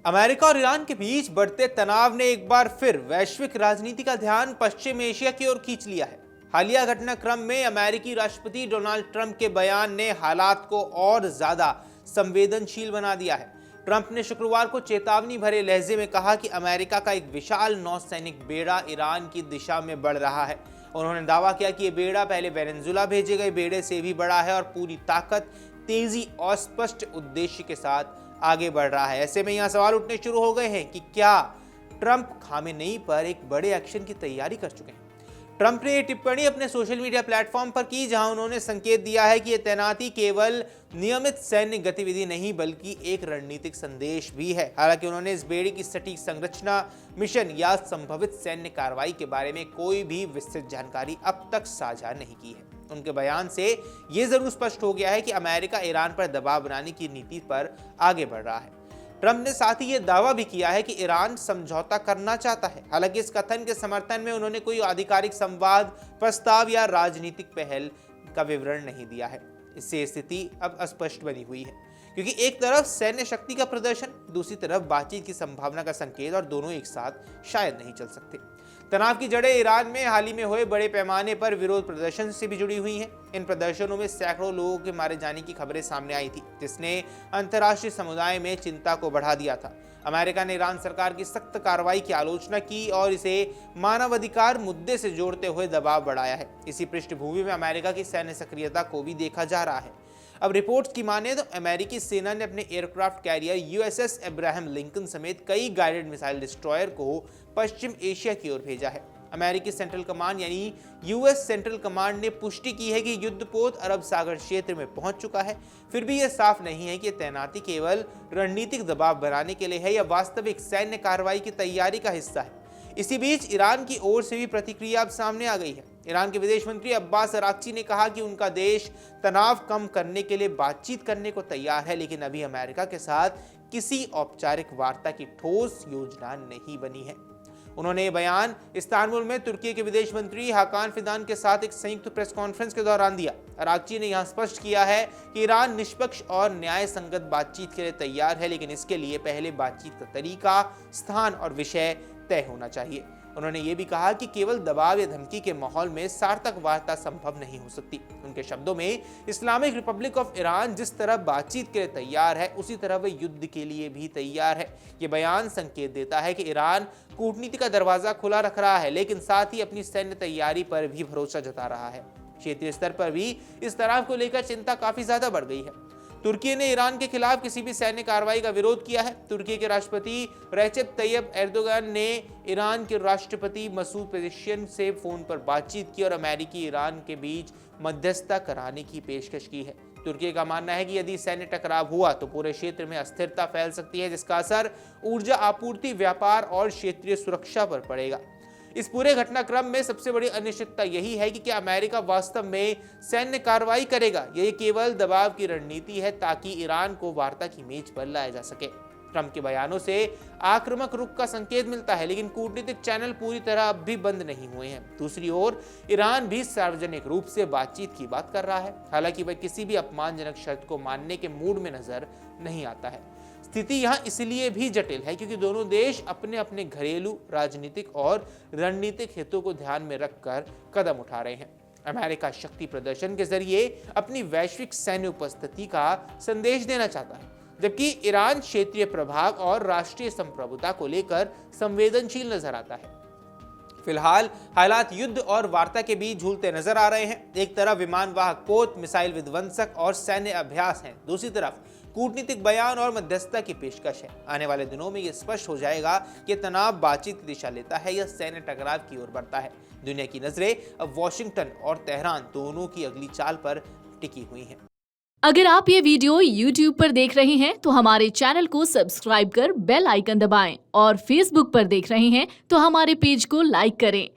America और Iran के बीच बढ़ते तनाव ने एक बार फिर वैश्विक राजनीति का ध्यान पश्चिम एशिया की ओर खींच लिया है। हालिया घटनाक्रम में अमेरिकी राष्ट्रपति डोनाल्ड ट्रंप के बयान ने हालात को और ज्यादा संवेदनशील बना दिया है। ट्रंप ने शुक्रवार को चेतावनी भरे लहजे में कहा कि अमेरिका का एक विशाल नौसैनिक बेड़ा ईरान की दिशा में बढ़ रहा है। उन्होंने दावा किया कि यह बेड़ा पहले वेनेजुला भेजे गए बेड़े से भी बड़ा है और पूरी ताकत, तेजी और स्पष्ट उद्देश्य के साथ आगे बढ़ रहा है। ऐसे में यहां सवाल उठने शुरू हो गए हैं कि क्या ट्रंप खामेनेई पर एक बड़े एक्शन की तैयारी कर चुके हैं। ट्रंप ने यह टिप्पणी अपने सोशल मीडिया प्लेटफॉर्म पर की, जहां उन्होंने संकेत दिया है कि यह तैनाती केवल नियमित सैन्य गतिविधि नहीं बल्कि एक रणनीतिक संदेश भी है। हालांकि उन्होंने इस बेड़े की सटीक संरचना, मिशन या संभवित सैन्य कार्रवाई के बारे में कोई भी विस्तृत जानकारी अब तक साझा नहीं की है। उनके बयान से यह जरूर स्पष्ट हो गया है कि अमेरिका ईरान पर दबाव बनाने की नीति पर आगे बढ़ रहा है। ट्रंप ने साथ ही यह दावा भी किया है कि ईरान समझौता करना चाहता है। हालांकि इस कथन के समर्थन में उन्होंने कोई आधिकारिक संवाद, प्रस्ताव या राजनीतिक पहल का विवरण नहीं दिया है। इससे स्थिति अब अस्पष्ट बनी हुई है, क्योंकि एक तरफ सैन्य शक्ति का प्रदर्शन, दूसरी तरफ बातचीत की संभावना का संकेत, और दोनों एक साथ शायद नहीं चल सकते। तनाव की जड़ें ईरान में हाल ही में हुए बड़े पैमाने पर विरोध प्रदर्शन से भी जुड़ी हुई हैं। इन प्रदर्शनों में सैकड़ों लोगों के मारे जाने की खबरें सामने आई थी, जिसने अंतर्राष्ट्रीय समुदाय में चिंता को बढ़ा दिया था। अमेरिका ने ईरान सरकार की सख्त कार्रवाई की आलोचना की और इसे मानवाधिकार मुद्दे से जोड़ते हुए दबाव बढ़ाया है। इसी पृष्ठभूमि में अमेरिका की सैन्य सक्रियता को भी देखा जा रहा है। अब रिपोर्ट्स की माने तो अमेरिकी सेना ने अपने aircraft carrier USS Abraham Lincoln समेत कई गाइडेड मिसाइल डिस्ट्रॉयर को पश्चिम एशिया की ओर भेजा है। अमेरिकी सेंट्रल कमांड यानी यूएस सेंट्रल कमांड ने पुष्टि की है कि युद्धपोत अरब सागर क्षेत्र में पहुंच चुका है। फिर भी यह साफ नहीं है कि तैनाती केवल रणनीतिक दबाव बनाने के लिए है या वास्तविक सैन्य कार्रवाई की तैयारी का हिस्सा है। इसी बीच ईरान की ओर से भी प्रतिक्रिया अब सामने आ गई है। ईरान के विदेश मंत्री अब्बास अराक्ची ने कहा कि उनका देश तनाव कम करने के लिए बातचीत करने को तैयार है, लेकिन अभी अमेरिका के साथ किसी औपचारिक वार्ता की ठोस योजना नहीं बनी है। उन्होंने ये बयान इस्तांबुल में तुर्की के विदेश मंत्री हाकान फिदान के साथ एक संयुक्त प्रेस कॉन्फ्रेंस के दौरान दिया। अराक्ची ने यहां स्पष्ट किया है कि ईरान निष्पक्ष और न्याय संगत बातचीत के लिए तैयार है, लेकिन इसके लिए पहले बातचीत का तरीका, स्थान और विषय तय होना चाहिए। उन्होंने ये भी कहा कि केवल दबाव या धमकी के माहौल में सार्थक वार्ता संभव नहीं हो सकती। उनके शब्दों में, इस्लामिक रिपब्लिक ऑफ ईरान जिस तरह बातचीत के लिए तैयार है, उसी तरह वह युद्ध के लिए भी तैयार है। ये बयान संकेत देता है कि ईरान कूटनीति का दरवाजा खुला रख रहा है, लेकिन साथ ही अपनी सैन्य तैयारी पर भी भरोसा जता रहा है। क्षेत्रीय स्तर पर भी इस तनाव को लेकर चिंता काफी ज्यादा बढ़ गई है। तुर्की ने ईरान के खिलाफ किसी भी सैन्य कार्रवाई का विरोध किया है। तुर्की के राष्ट्रपति रेसेप तैयब एर्दोगान ने ईरान के राष्ट्रपति मसूद पेजेश्कियान से फोन पर बातचीत की और अमेरिकी ईरान के बीच मध्यस्थता कराने की पेशकश की है। तुर्की का मानना है कि यदि सैन्य टकराव हुआ तो पूरे क्षेत्र में अस्थिरता फैल सकती है, जिसका असर ऊर्जा आपूर्ति, व्यापार और क्षेत्रीय सुरक्षा पर पड़ेगा। इस पूरे घटनाक्रम में सबसे बड़ी अनिश्चितता यही है कि क्या अमेरिका वास्तव में सैन्य कार्रवाई करेगा। यह केवल दबाव की रणनीति है ताकि ईरान को वार्ता की मेज पर लाया जा सके। ट्रंप के बयानों से आक्रामक रुख का संकेत मिलता है, लेकिन कूटनीतिक चैनल पूरी तरह अब भी बंद नहीं हुए हैं। दूसरी ओर ईरान भी सार्वजनिक रूप से बातचीत की बात कर रहा है, हालांकि वह किसी भी अपमानजनक शर्त को मानने के मूड में नजर नहीं आता है। स्थिति यहाँ इसलिए भी जटिल है क्योंकि दोनों देश अपने अपने घरेलू, राजनीतिक और रणनीतिक हितों को ध्यान में रखकर कदम उठा रहे हैं। अमेरिका शक्ति प्रदर्शन के जरिए अपनी वैश्विक सैन्य उपस्थिति का संदेश देना चाहता है, जबकि ईरान क्षेत्रीय प्रभाव और राष्ट्रीय संप्रभुता को लेकर संवेदनशील नजर आता है। फिलहाल हालात युद्ध और वार्ता के बीच झूलते नजर आ रहे हैं। एक तरफ विमान वाहक पोत, मिसाइल विध्वंसक और सैन्य अभ्यास हैं, दूसरी तरफ कूटनीतिक बयान और मध्यस्थता की पेशकश है। आने वाले दिनों में यह स्पष्ट हो जाएगा कि तनाव बातचीत की दिशा लेता है या सैन्य टकराव की ओर बढ़ता है। दुनिया की नजरें अब वॉशिंगटन और तेहरान दोनों की अगली चाल पर टिकी हुई हैं। अगर आप ये वीडियो YouTube पर देख रहे हैं तो हमारे चैनल को सब्सक्राइब कर बेल आइकन दबाएं और Facebook पर देख रहे हैं तो हमारे पेज को लाइक करें।